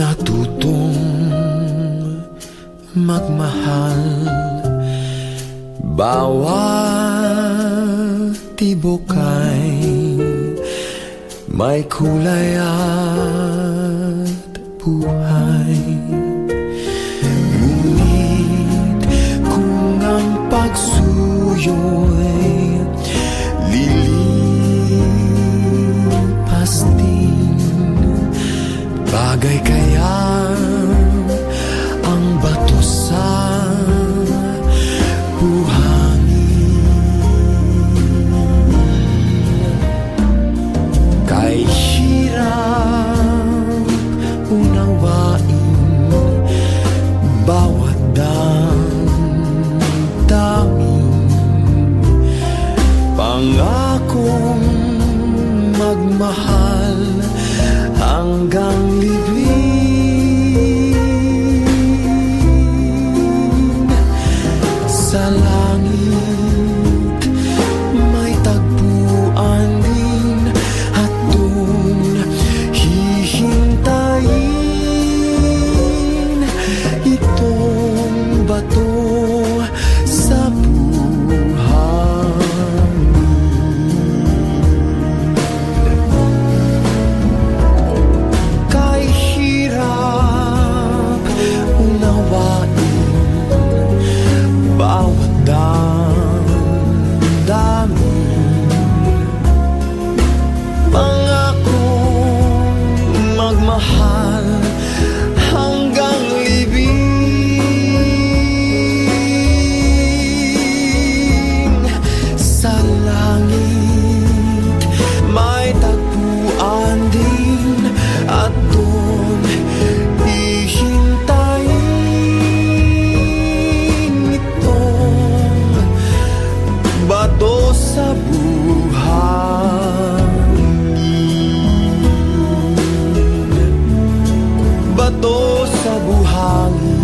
Natutong magmahal, bawat tibok ay may kulay at buhay. Ngunit kung ang pagsuyo'y lilipas din, bagay kaya ang bato sa buhangin? Kay hirap unawain bawat damdamin, pangakong magmahal hanggang libing. Sa langit may tagpuan din at doon hihintayin itong bato sa buhangin. Kay hirap unawain bawat damdamin, pangakong magmahal hanggang libing. Sa langit may tagpuan din at doon hihintayin itong bato sa buhangin. Bato sa buhangin.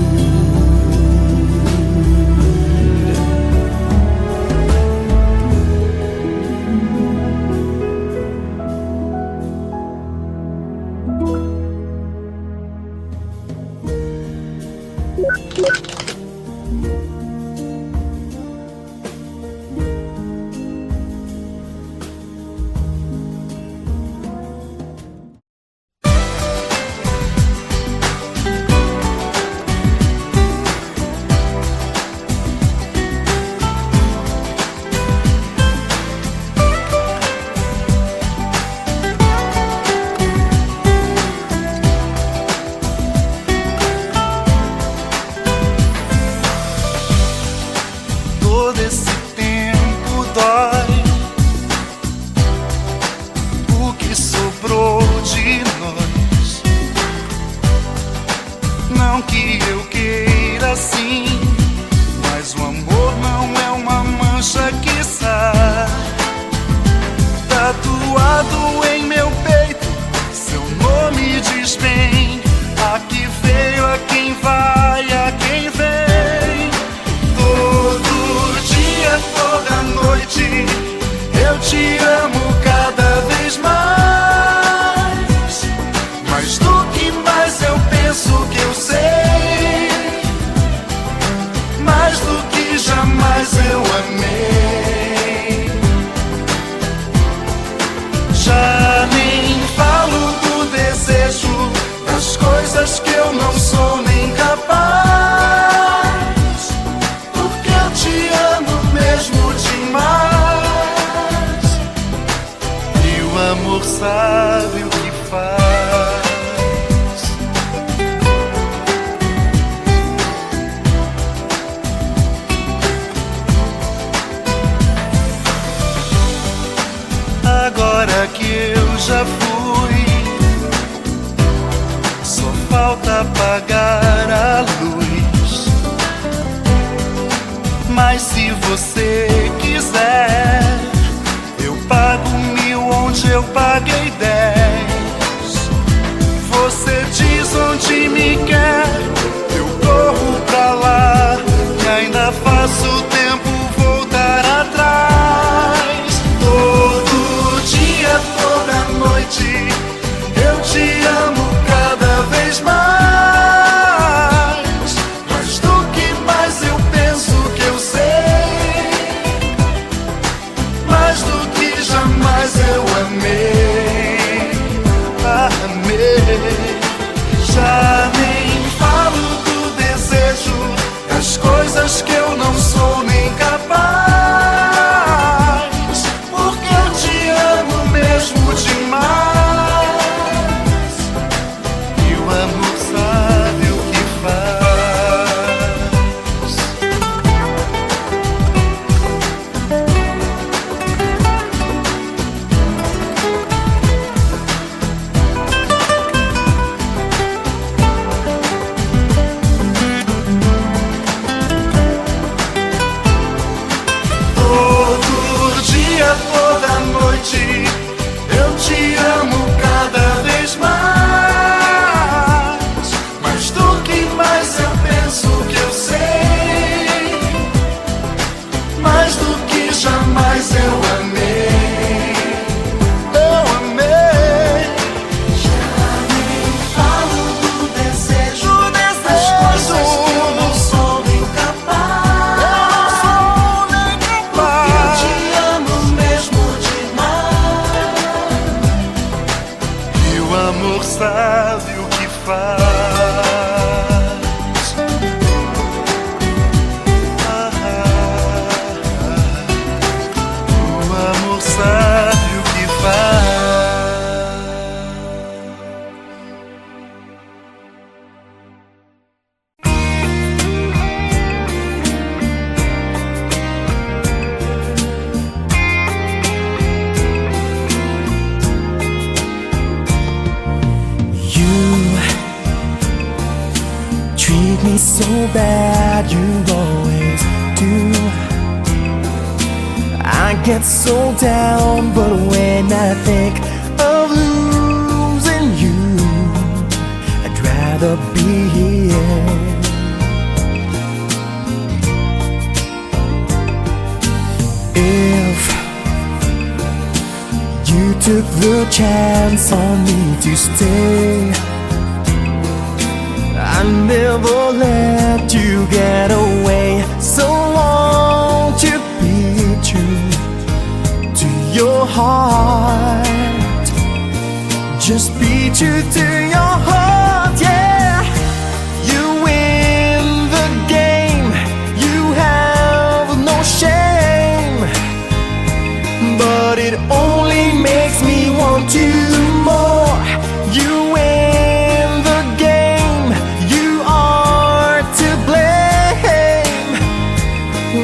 Todo esse tempo dói. O que sobrou de nós? Não que eu queira assim, mas o amor não é uma mancha que sai. Tatuado em meu peito, seu nome diz bem: a que veio, a quem vai, a quem vem. Toda noite eu te amo cada vez mais. Mais do que mais eu penso que eu sei, mais do que jamais eu amei. Já nem falo do desejo, das coisas que eu não sou nem capaz, porque eu te amo mesmo demais, e o amor sabe o que faz. Agora que eu já fui, só falta apagar a luz. Mas se você quiser, eu pago 1000 onde eu paguei 10. Você diz onde me quer, eu corro pra lá, que ainda faço tempo voltar atrás. Todo dia, toda noite, eu te amo cada vez mais. sabe o que faz. O amor sabe o que faz. Treat me so bad, you always do. I get so down, but when I think of losing you, I'd rather be here. If you took the chance on me to stay, I never let you get away. So won't you be true to your heart? Just be true to your heart, yeah. You win the game, you have no shame, but it only makes me want you more. You win the game, you are to blame,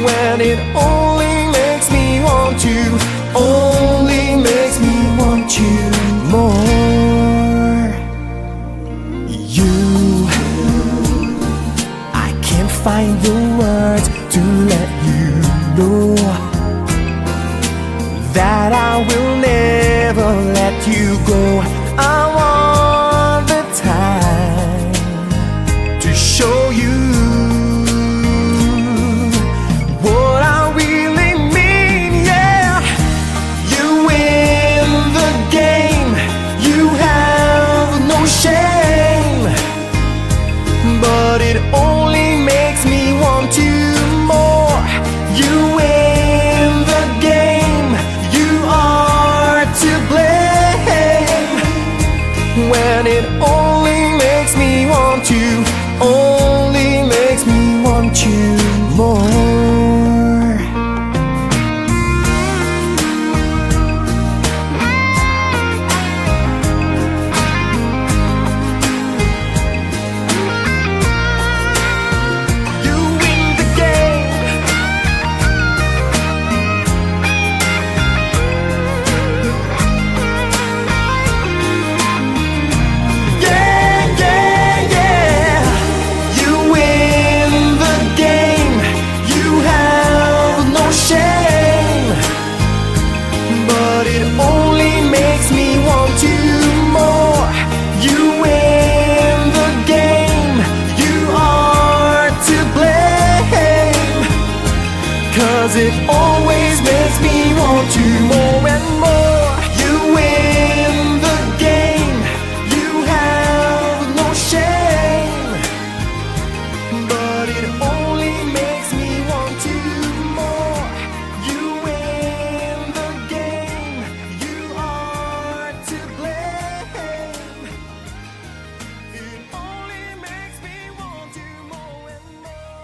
when it only makes me want you, only makes me want you more. You, I can't find the words to let you know that I will never let you go. I want the time to show you what I really mean, yeah. You win the game, you have no shame, but it only makes me want you more. You win the game, you are to blame, when it only makes me want you, only makes me want you more. You win the game, yeah, yeah, yeah. You win the game, you have no shame, but it only makes me want you more. You win the game, you are to blame, 'cause it always makes me want you more and more. You win the game, you have no shame, but it only makes me want you more. You win the game, you are to blame, it only makes me want you more and more.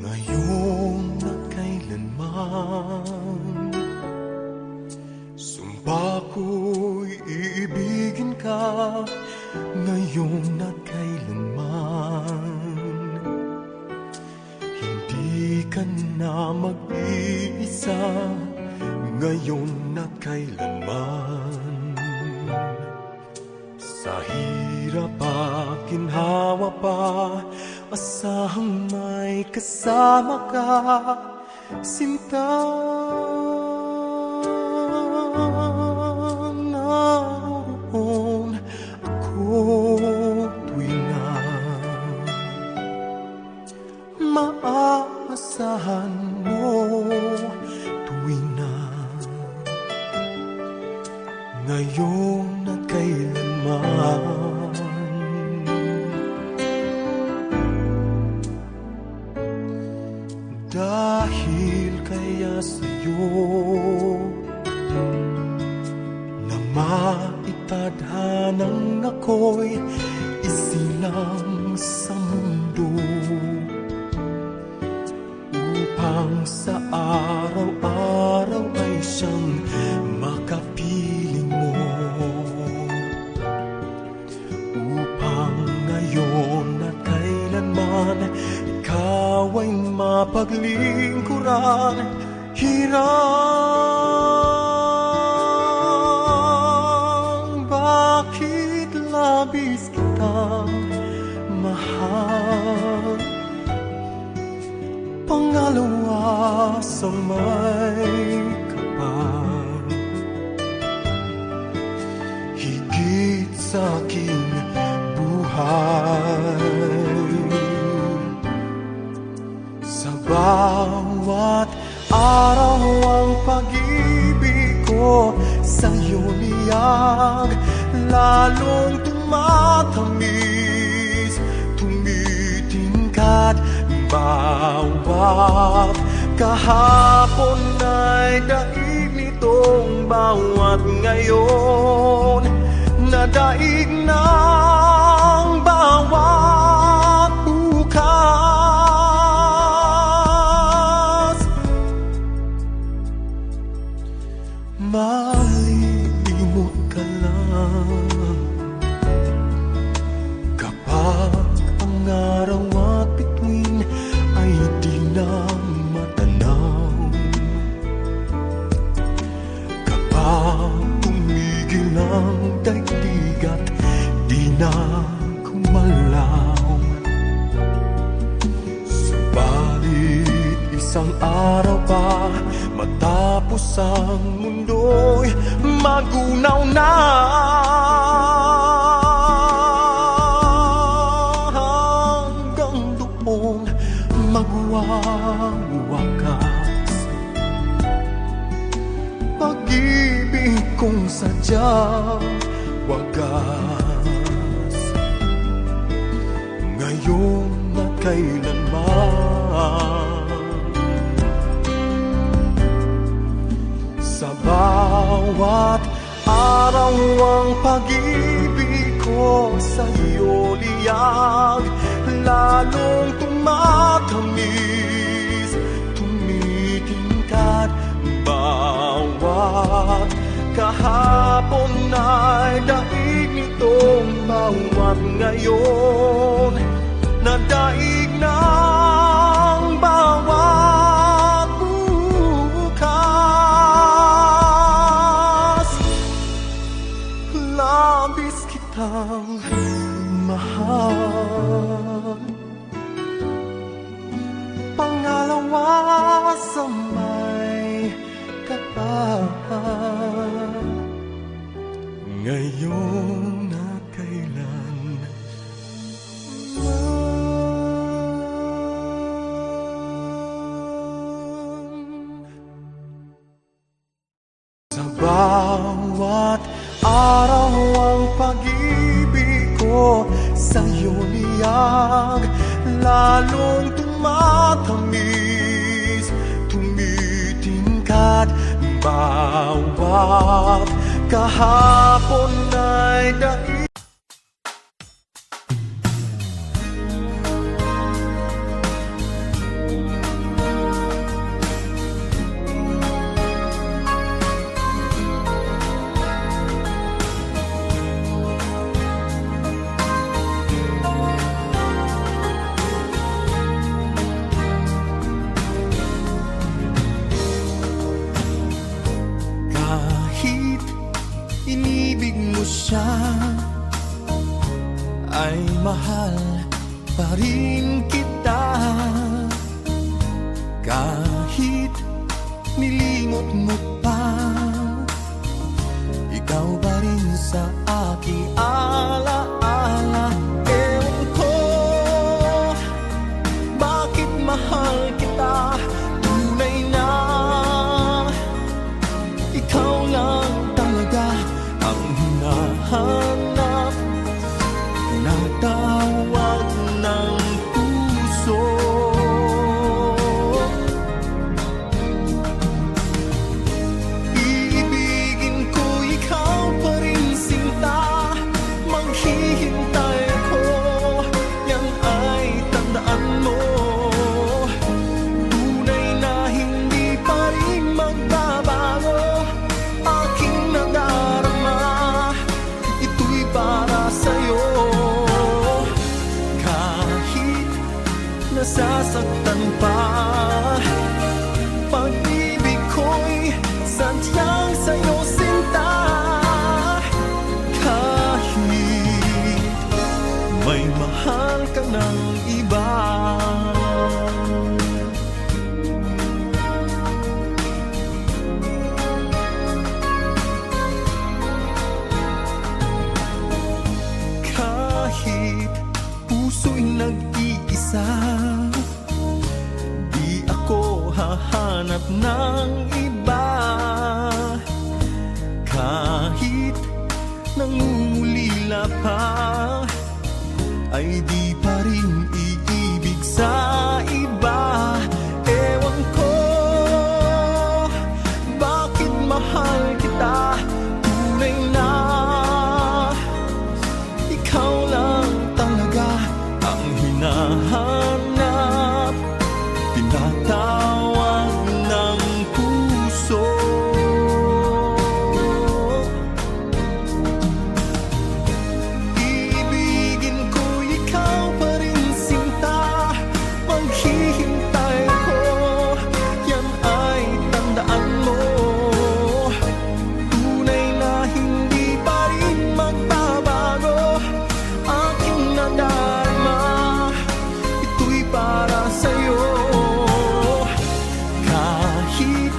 Ngayon at kailanman, sumpa ko'y iibigin ka. Ngayon at kailanman, hindi ka na mag-iisa. Ngayon at kailanman, sa hirap at ginhawa pa, asahang may kasama ka, sinta. Naroon ako tuwing na maaasahan mo. sa'yo na maitadhanang ako'y isilang sa mundo upang sa araw-araw ay siyang makapiling mo, upang ngayon at kailanman ikaw ay mapaglingkuran. Hirang bakit labis kitang mahal, pangalawa sa may kapal, higit sa aking buhay. Sa bawat araw ang pag-ibig ko sa'yo niyang lalong tumatamis, tumitingkat. Bawat kahapon ay daig nitong bawat ngayon, na daig ng bawat bukas. Malilimot ka lang kapag ang araw at bituin ay di na matanaw, kapag tumigil ang daigdig at di na kumalaw. Subalit isang araw pa matapos ang mundo'y magunaw na, hanggang doon magwawakas. Pag-ibig kong sadyang wagas, ngayon at kailanman. Sa bawat araw ang pag-ibig ko sa'yo liyag, lalong tumatamis, tumitingkat. Bawat kahapon ay daig nitong bawat ngayon, na daig ng bawat bukas. Labis kitang mahal, pangalawa sa may kapal, ngayon at kailan. Sa bawat araw ang pag-ibig ko sa'yo niyag, lalong tumatamis, tumitingkat. Bawat kahapon ay daig. Kahit inibig mo siya, ay mahal pa rin kita. Kahit nilimot mo pa, ikaw pa rin sa aking alaala. Ewan ko bakit mahal kita, tunay na ikaw lang talaga ang hinahanap na tawag ng puso. sadyang sa'yo sinta. Kahit may mahal ka ng iba, kahit puso'y nag-iisa, di ako hahanap ng iba. Kahit nangungulila pa, ay di pa rin iibig sa iba. Ewan ko bakit mahal kita, tunay na ikaw lang talaga ang hinahanap, tinatawag ng puso. Ibigin ko ikaw pa rin sinta, maghihintay ko, yan ay tandaan mo. Tunay na hindi pa rin magbabago aking nadarama, ito'y para sa'yo. Kahit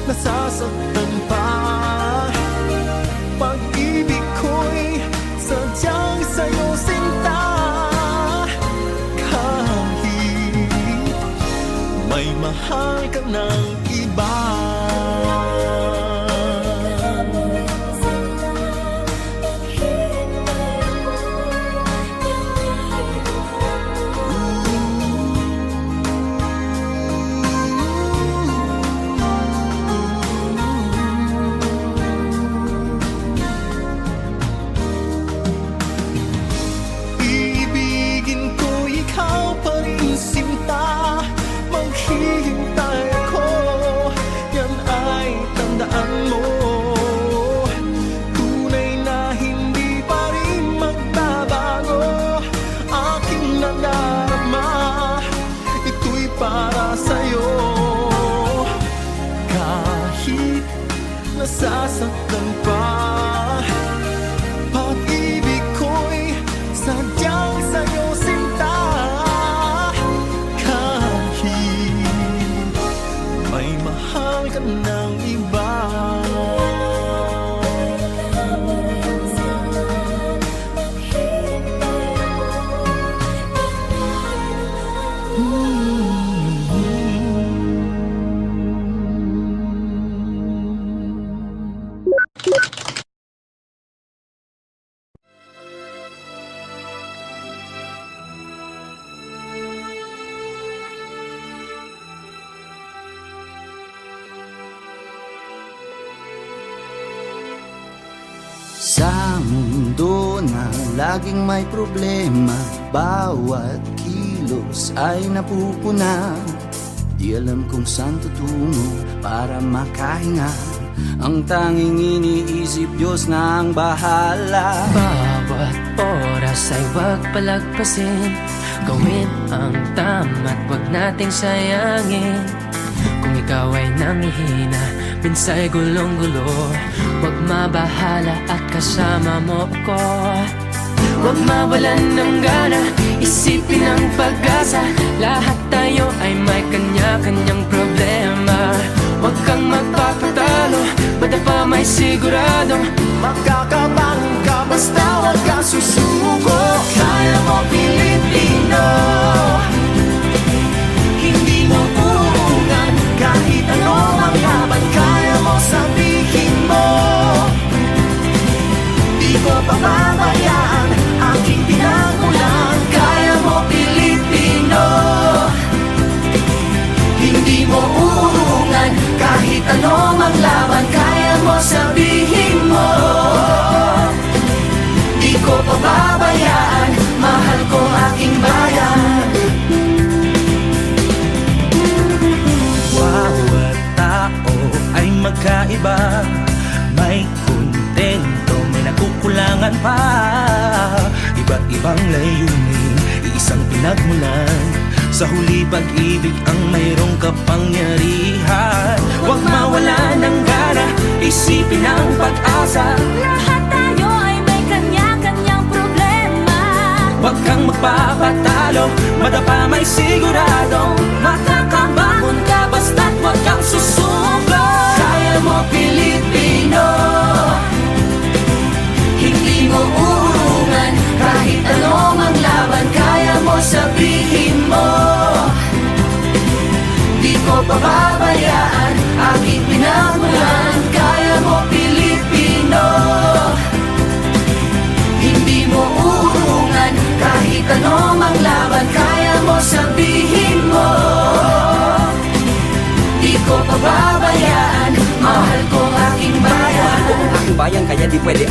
nasasaktan pa, pag-ibig ko'y sadyang sa'yo sinta. Kahit may mahal ka ng iba, ibigin ko ikaw pa rin sinta, maghihintay ako, yan ay tandaan mo. Tunay na hindi pa rin magbabago aking nadarama, ito'y para sa'yo. Kahit nasasaktan pa, pag-ibig ko'y sadyang sa'yo sinta. Kahit may mahal ka ng iba, Sa mundo na laging may problema, bawat kilos ay napupuna. Di alam kung saan tutungo para makahinga. Ang tanging iniisip, Diyos na ang bahala. Bawat oras ay huwag palagpasin, gawin ang tama't huwag nating sayangin. Kung ikaw ay nangihina, minsa'y gulong-gulo, huwag mabahala at kasama mo ako. Huwag mawalan ng gana, isipin ang pag-asa, lahat tayo ay may kanya-kanyang problema. Huwag kang magpapatalo, basta pa may siguradong makakabang ka basta huwag kang susuko. Kaya mo Pilipino, hindi mo uungan kahit ano ang laban. Kaya mo sabihin mo, di ko pababayaan aking pinagmulan. Kaya mo Pilipino, hindi mo uungan kahit ano ang laban. Kaya mo sabihin mo, di ko pababayaan, mahal ko aking bayan. Bawat tao ay magkaiba, may kontento, may nakukulangan pa. Iba't ibang layunin, iisang pinagmulan. Sa huli pag-ibig ang mayroong kapangyarihan. Huwag mawala ng gana, isipin ang pag-asa. Lahat tayo ay may kanya-kanyang problema. Huwag kang magpapatalo, madapa may siguradong makakabangon ka basta't huwag kang susuko. Kaya mo Pilipino, hindi mo urungan. Kahit ano mang laban, kaya mo sabihin mo. Di ko pababayaan, aking pinagmulan. Kaya mo Pilipino, hindi mo urungan. Kahit ano mang laban, kaya mo sabihin mo. Di ko pababayaan, mahal ko aking bayan. Aking bayan kaya di pwede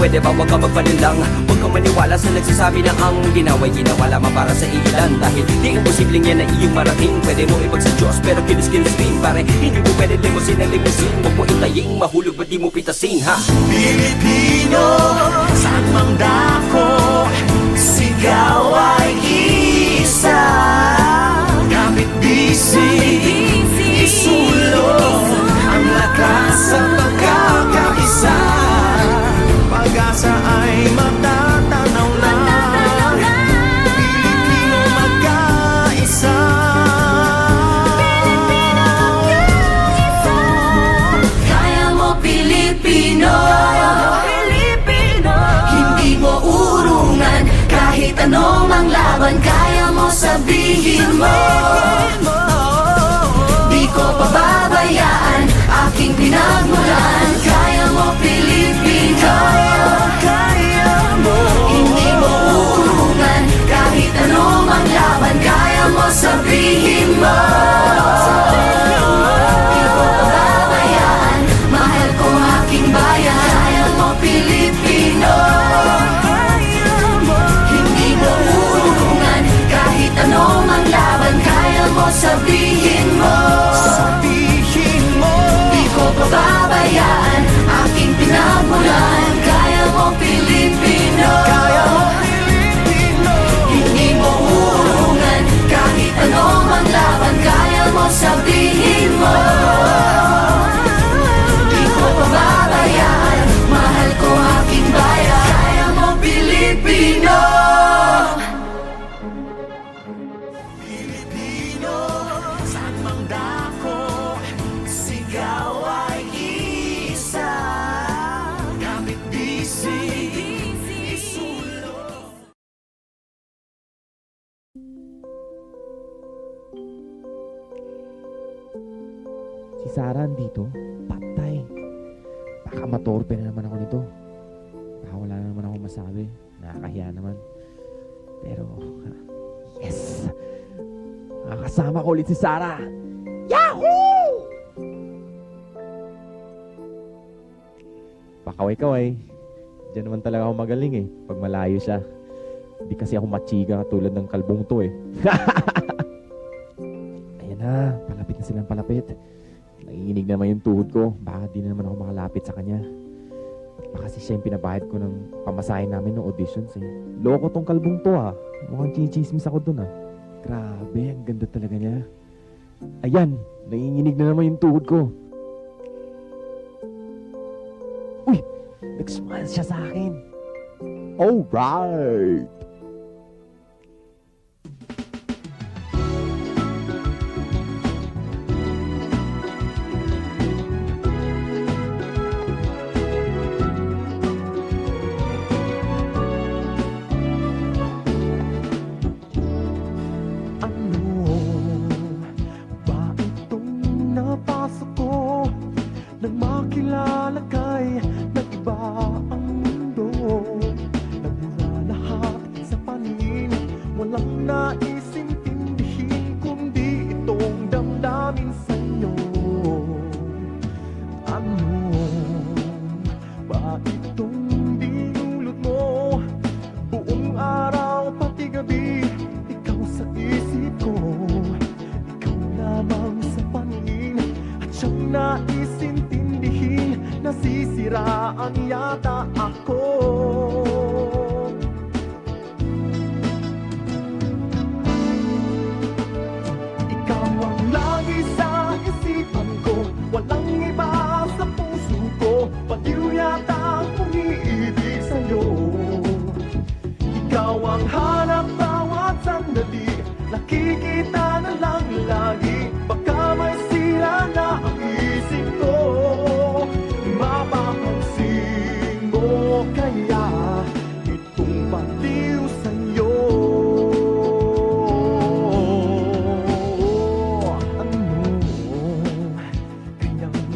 pwede ba wag ka magpanilang. Huwag kang maniwala sa nagsasabi na ang ginawa'y ginawa lamang para sa ilan. Dahil di imposibleng yan na iyong marating. Pwede mo ibag sa Diyos pero kinis-kinis rin. Pare hindi mo pwede limusin ang limusin. Huwag mo itaying mahulog ba't di mo pitasin ha. Pilipino, saan mang dako, sigaw ay isa. Kapit bisig, isulong ang lakas at pagkakaisa. Pag-asa ay matatanaw na. Pilipino magkaisa. Kaya mo Pilipino, hindi mo urungan. Kahit ano mang laban, kaya mo sabihin mo. Di ko pababayaan, aking pinagmulan. Kaya mo Pilipino, hindi mo urungan. Kahit ano mang laban, kaya mo sabihin mo. Di ko pababayaan, mahal ko aking bayan. Kaya mo Pilipino, hindi mo urungan. Kahit ano mang laban, kaya mo sabihin mo. Di ko pababayaan, aking pinagmulan. Kaya mo Pilipino, hindi mo urungan. Kahit ano mang laban, kaya mo sabihin mo. Di ko pababayaan, mahal ko aking bayan. Kaya mo Pilipino. Pilipino, saan mang dako, sigaw ay isa. Kapit bisig, isulong. Si Sarah andito? Patay. Baka matorpe na naman ako nito. Baka wala na naman ako masabi. Nakakahiya naman. Pero, yes! Makakasama ko ulit si Sarah! Yahoo! Pakaway-kaway. Diyan naman talaga ako magaling eh. Pag malayo siya. Hindi kasi ako machiga tulad ng kalbong to eh. Ayan na. Palapit na silang palapit. Nanginginig na naman yung tuhod ko. Baka di na naman ako makalapit sa kanya. Baka kasi siya yung pinabahid ko ng pamasahin namin ng auditions eh. Loko tong kalbong to ah. Mukhang chichismis ako dun ah. Grabe, ang ganda talaga niya. Ayan, nanginginig na naman yung tuhod ko. Uy, nag-smile siya sa akin. Alright! Nang makilala kay nag-iba ang mundo. Nagmura lahat sa paningin, walang naisintindihin kundi itong damdamin sa'yo. Ano ba itong dinulot mo? Buong araw pati gabi, ikaw sa isip ko. Ikaw lamang sa paningin at siyang naisintindihin. Nasisiraan yata ako. Ikaw ang lagi sa isipan ko, walang iba sa puso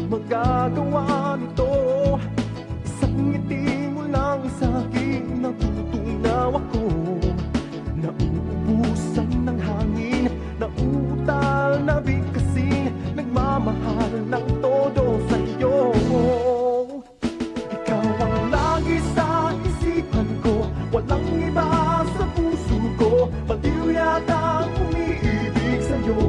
magagawa nito. Isang ngiti mo lang sa'kin, natutunaw ako. Nauubusan ng hangin, nauutal na bigkasin, nagmamahal ng todo sa'yo. Ikaw ang lagi sa isipan ko, walang iba sa puso ko, baliw yata ang umiibig sa'yo.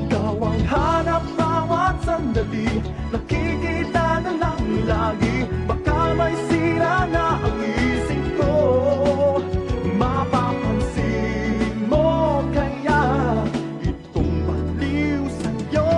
Ikaw ang hanap bawat sandali, nakikita na lang lagi, baka may sira na ang isip ko. Mapapansin mo kaya itong baliw sa'yo.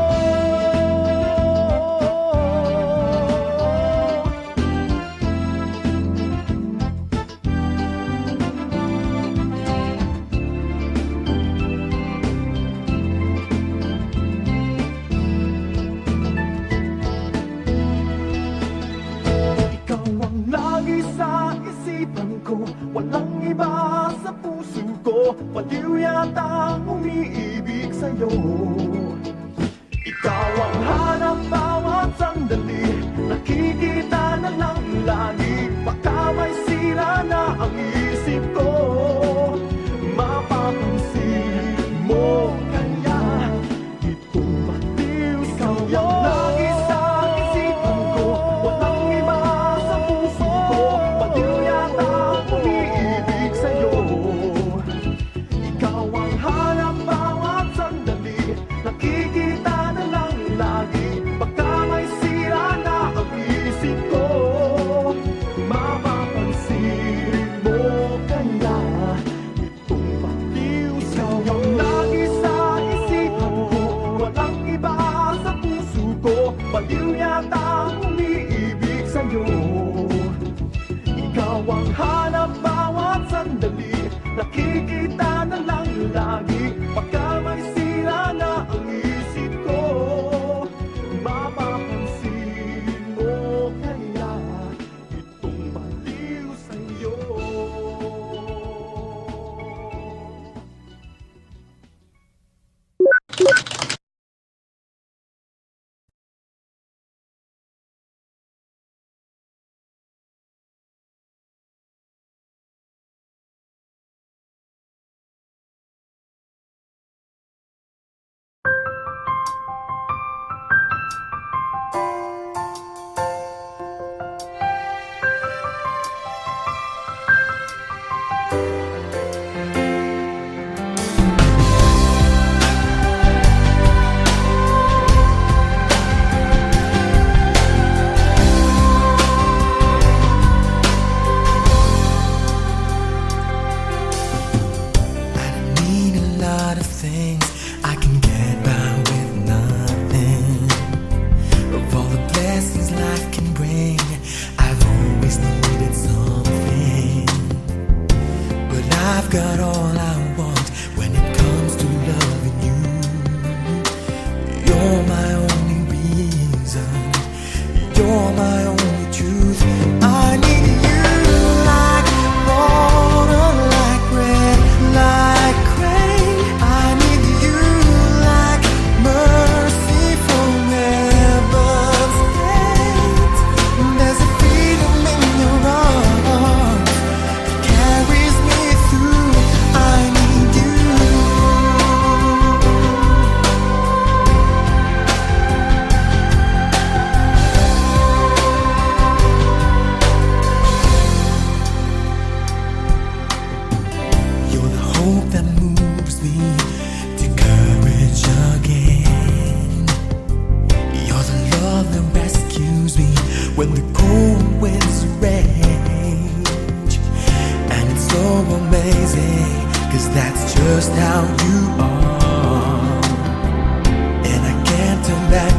Ikaw ang lagi sa isipan ko, walang iba sa puso ko, baliw yata ang umiibig sa'yo. Ikaw ang hanap bawat sandali, nakikita na lang lagi, baka may sira na ang isip ko. Mapapansin mo kaya itong baliw sa'yo. Ikaw ang lagi sa isipan ko, walang iba sa puso ko, baliw yata ang umiibig sa'yo. Ikaw ang hanap bawat sandali, nakikita na lang lagi, baka may sira na ang isip ko. Mapapansin mo kaya itong baliw sa'yo. Ikaw ang lagi sa isipan ko, walang iba sa puso ko, baliw yata ang umiibig sa'yo. Ikaw ang hanap bawat sandali, nakikita na lang lagi, baka may sira na ang isip ko. Mapapansin mo kaya itong baliw sa'yo. I need a lot of things, I can get by with nothing. Of all the blessings life can bring, I've always needed something. But I've got all I want when it comes to loving you. You're my only reason, you're my only truth. I need you like water, like bread, like rain. I need you like mercy from heaven's gate. There's a freedom in your arms that carries me through. I need you. You're the hope that moves me to courage again. You're the love that rescues me when the cold winds rage. And it's so amazing, 'cause that's just how you are. And I can't turn back